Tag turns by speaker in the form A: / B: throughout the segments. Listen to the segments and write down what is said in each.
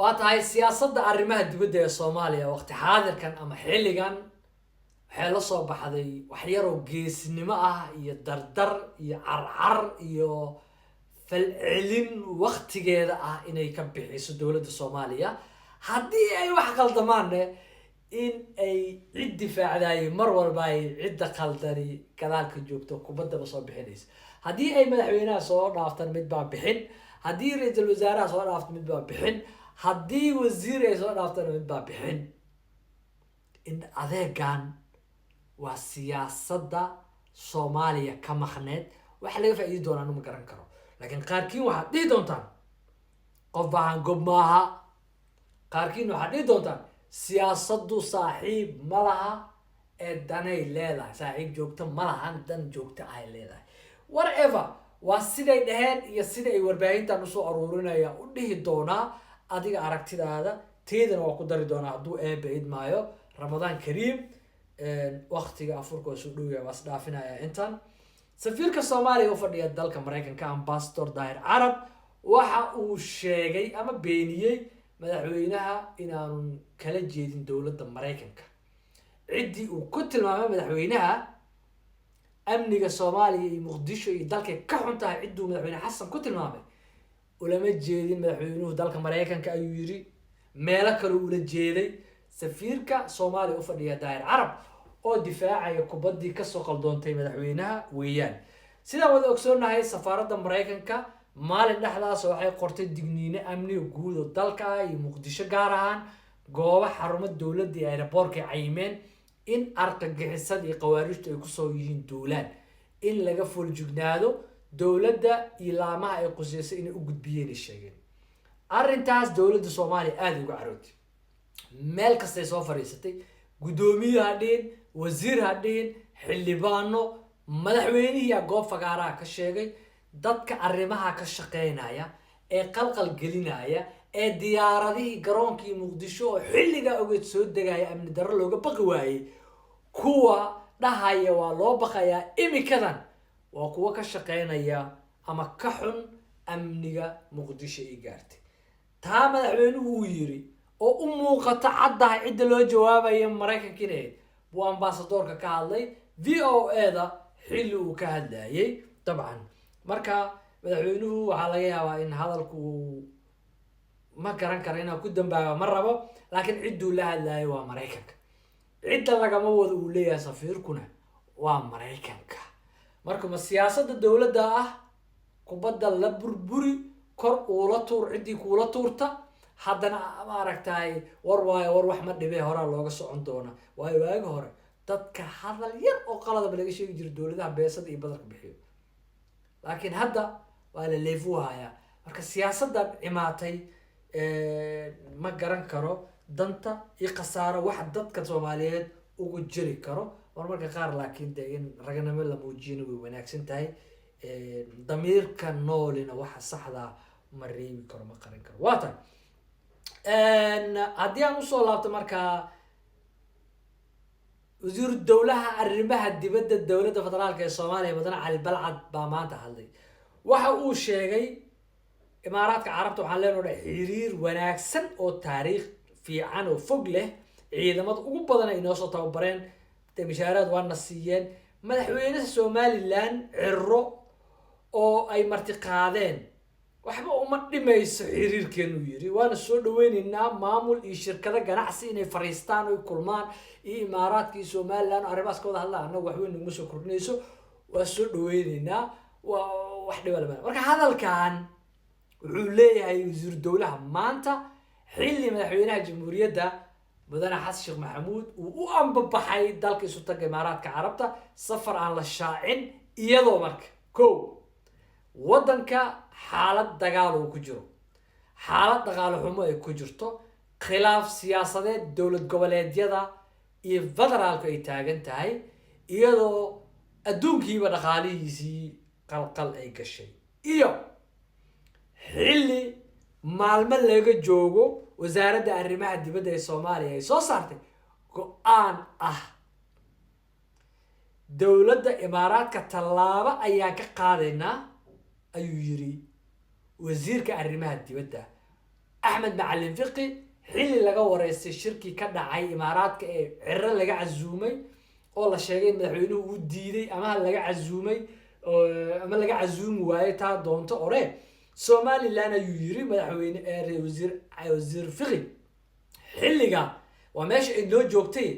A: واتهاي سياسة arrimaha dibadda ee Soomaaliya waqti xaadirkan ama xilligan waxay la soo baxday wax yar oo geesnimo ah iyo dardar iyo carcar iyo falcelin waqtigeeda ah inay ka bixiso dowladda Soomaaliya haddii ay wax qaldamaan in ay cid difaacday mar walba ay cidda qaldani kadaalka joogto kubadda soo bixinaysa haddii ay madaxweynaha soo dhaaftan mid baa bixin haddii ra'iisul wasaaraha soo dhaaftan mid baa bixin haddii wasiir ay soo dhaaftan mid baa bixin in adeegan waa siyaasadda Soomaaliya ka maqneed wax laga faa'iido doonaan ma garan karo laakiin qaarkiin waxa dhihi doontaan qof baan gob maaha qaarkiin waxa dhihi doontaan siyaasaddu saaxiib malaha ee danay leedahay saaxiib joogto malahan dan joogto ay leedahay whatever waa siday dhaheen iyo sida ay warbaahintan u soo aruurinaya u dhihi doonaa adiga aragtidaada teedana waa ku dari doonaa hadduu eebayd maayo ramadaan kariim waqtiga afurka soo dhowyaa was dhaafinaya intan safiirka Soomaaliya u fadhiya dalka Mareykanka ambassador Daahir Carab waxa uu sheegay ama beeniyay madaxweynaha inaanu kala jeedin dowladda Mareykanka cidii uu ku tilmaamay madaxweynaha amniga Soomaaliya iyo Muqdisho iyo dalka ka xuntahay ciduu madaxweyne Xasan ku tilmaamay ulama jeedin madaxweynuhu dalka Mareykanka ayuu yiri meel kale uu la jeeday safiirka Soomaaliya u fadhiya Daahir Carab oo difaacaya kubadii ka soo qaldoontay madaxweynaha weeyaan sida wada ogsoonahay safaaradda Mareykanka maalin dhexdaas waxay qortay digniino amni guud oo dalka iyo Muqdisho gaar ahaan goobo xarumo dawladda ee airportka caymeen in argagixisada iyo qawaarijtu ay ku soo yihiin dawlad in laga fuljignaado dawladda ilaamaha ay quseysay inay u gudbiyeen sheegeen arintaas dawladda Soomaaliya aad uga carootay meel kasta ay soo fariisatay gudoomiyaha dhin wasiir hadin xildhibaano madaxweynaha goob fagaaraha ka sheegay dadka arrimaha ka shaqeynaya ee qalqal gelinaya ee diyaaradii garoonkii Muqdisho oo xilliga ogeed soo degaya amni darro looga baqi waayay kuwa dhahaya waa loo baqayaa imikadan waa kuwa ka shaqeynaya ama ka xun amniga Muqdisho ay gaartay taa madaxweynuhu uu yiri oo u muuqata caddahay cid loo jawaabayo Mareykanka buu ambassadorka ka hadlay VOA-da xilli uu ka hadlayay طبعا marka madaxweynuhu waxa laga yaabaa in hadalku ma garan karo inuu ku dambaabo ma rabo laakiin ciduu la hadlayo waa Mareykanka cidda lagama wada uu leeyahay safiirkuna waa Mareykanka marka ma siyaasadda dawladda ah kubadda la burburi kor uu la tuur cidii ku la tuurta haddana ma aragtay war wax ma dhibay hore looga socon doona waaga hore dadka hadal yar oo qalad laga sheegi jiray dawladaha beesada iyo badarka bixiyo laakiin hadda waa la leefuhaya marka siyaasadda imaatay ma garan karo danta iyo qasaaro wax dadka Soomaaliyeed ugu jiri karo marmarka qaar laakiin in raganimo la muujiyo way wanaagsan tahay damiirka noolina waxa saxda ma reebi karo ma qaran karo waata haddii aan usoo laabto markaa wasiir dowlaha arrimaha dibadda dowladda federaalka ee Soomaaliya Mudane Cali Balcad baa maanta hadlay waxa uu sheegay imaaraadka carabta waxaan leenahay xiriir wanaagsan oo taariikh fiican oo fog leh ciidamada ugu badan ay noo soo tababareen mishaaraad waana siiyeen madaxweynaha Somaliland Cirro oo ay marti qaadeen waxba uma dhimayso xiriirkeenu yiri waana soo dhaweynaynaa maamul iyo shirkado ganacsi inay fariistaan oo kulmaan iyo imaaraadka iyo Somaliland arrimahaas ka wada hadlaan wax weyn ugu soo kordhinayso waa soo dhaweynaynaa wax dhibaalma marka hadalkan wuxuu leeyahay wasiir dowlaha maanta xilli madaxweynaha jamhuuriyadda Mudane Xasan Sheekh Maxamuud uu u ambabaxay dalka isu tagay imaaraadka carabta safar aan la shaacin iyadoo marka wadanka xaalad dagaal uu ku jiro xaalad dagaal xumo ay ku jirto khilaaf siyaasadeed dawlad goboleedyada iyo federaalka ay taagan tahay iyadoo adduunkiiba dhaqaalihiisii qalqal ay gashay iyo xilli maalmo laga joogo wasaaradda arrimaha dibadda ee Soomaaliya ay soo saartay go'aan ah dawladda imaaraadka talaabo ayaa ka qaadayna ayuu yiri wasiirka arrimaha dibadda axmed macalin fiqi xilli laga wareystay shirkii ka dhacay imaaraadka ee ciro laga casuumay oo la sheegay madaxweynuhu uu diiday ama laga casuumay ama laga casuumi waayay taa doonto ore somaliland ayuu yiri madaxweyne wasiir fiqi xilliga waa meesha ay noo joogtay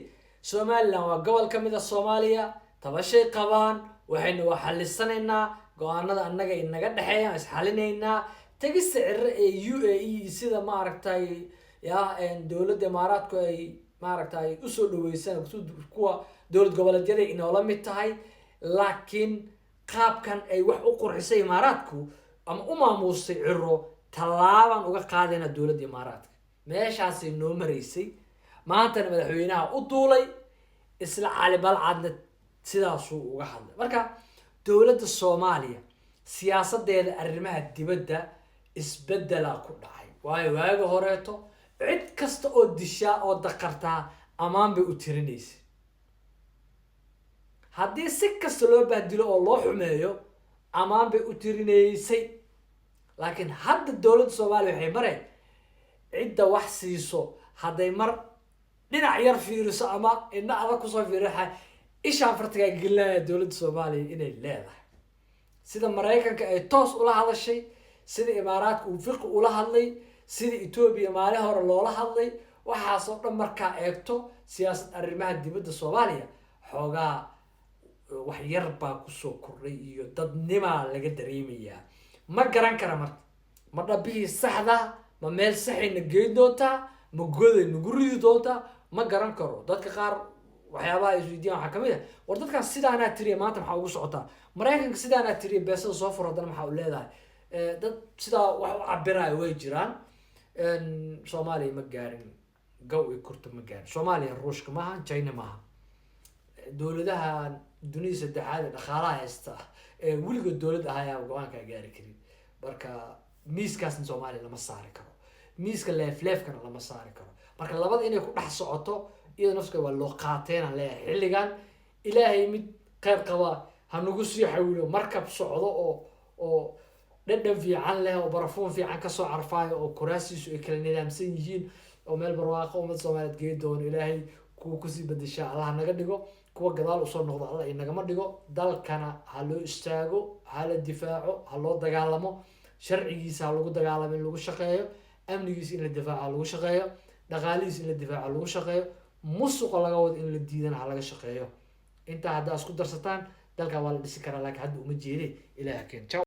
A: somaliland waa gobol ka mid ah soomaaliya tabashay qabaan waxaynu xallisanaynaa go-aanada annaga inaga dhexeeyaan isxalinaynaa tagista ciro ee UAE sida maaragtay dowladda imaaraadku ay maaragtay usoo dhaweysaan kuwa dowlad goboleedyada inoola mid tahay laakiin qaabkan ay wax u qurxisay imaaraadku ama u maamuusay ciro tallaabaan uga qaadayna dowladda imaaraadka meeshaasay noo maraysay maantana madaxweynaha u duulay isla cali balcadna sidaasuu uga hadlay marka dowladda soomaaliya siyaasadeeda arrimaha dibadda isbedelaa ku dhacay waayo waaga horeeto cid kasta oo dishaa oo daqartaa ammaan bay u tirinaysay haddii si kasta loo bahdilo oo loo xumeeyo ammaan bay u tirinaysay laakiin hadda dowladda soomaaliya waxay mareen cidda wax siiso hadday mar dhinac yar fiiriso ama indha adag kusoo fiirixa ishaan fartigaa gelinaya dowladda soomaaliya inay leedahay sida maraykanka ay toos ula hadashay sida imaaraadka uu fiqi ula hadlay sida Ethiopia maalin hore loola hadlay waxaasoo dhan markaa eegto siyaasad arrimaha dibadda soomaaliya xoogaa wax yar baa kusoo kordhay iyo dadnimaa laga dareemayaa ma garan kara marka ma dhabihii saxda ma meel saxayna geyn doontaa ma goday nagu ridi doontaa ma garan karo dadka qaar waxyaabaha ay isweydiiyaan waxaa kamid ah war dadkan sidaanaa tiriya maanta maxaa ugu socotaa maraykanka sidaanaa tiriya beesada soo furo haddana maxaa u leedahay dad sidaa wax u cabiraayo way jiraan soomaaliya ma gaarin gaw iyo kurta ma gaarin soomaaliya ruushka maaha china maaha dowladaha dunida saddexaad ee dhaqaalaha haysta weligood dowlad ahayaa go-aankaa gaari karin marka miiskaasna soomaaliya lama saari karo miiska leefleefkana lama saari karo marka labada inay ku dhex socoto iyada nafska waa loo qaateena leeyahay xilligan ilaahay mid qeyr qaba ha nagu sii xawilo markab socdo oo dhadhan fiican leh oo barafuun fiican kasoo carfaayo oo kuraasiisu ay kala nidaamsan yihiin oo meel barwaaqo ummad soomaaliyeed geey doono ilaahay kuwa kusii bedeshaa allah naga dhigo kuwa gadaal usoo noqdo allah inagama dhigo dalkana ha loo istaago ha la difaaco ha loo dagaalamo sharcigiisa ha lagu dagaalamo in lagu shaqeeyo amnigiisa in la difaaco ha lagu shaqeeyo dhaqaalihiisa in la difaaco ha lagu shaqeeyo musuqa laga wado in la diidana ha laga shaqeeyo intaa haddaa isku darsataan dalka waa la dhisi karaa laakiin hadda uma jeede ilaaha keen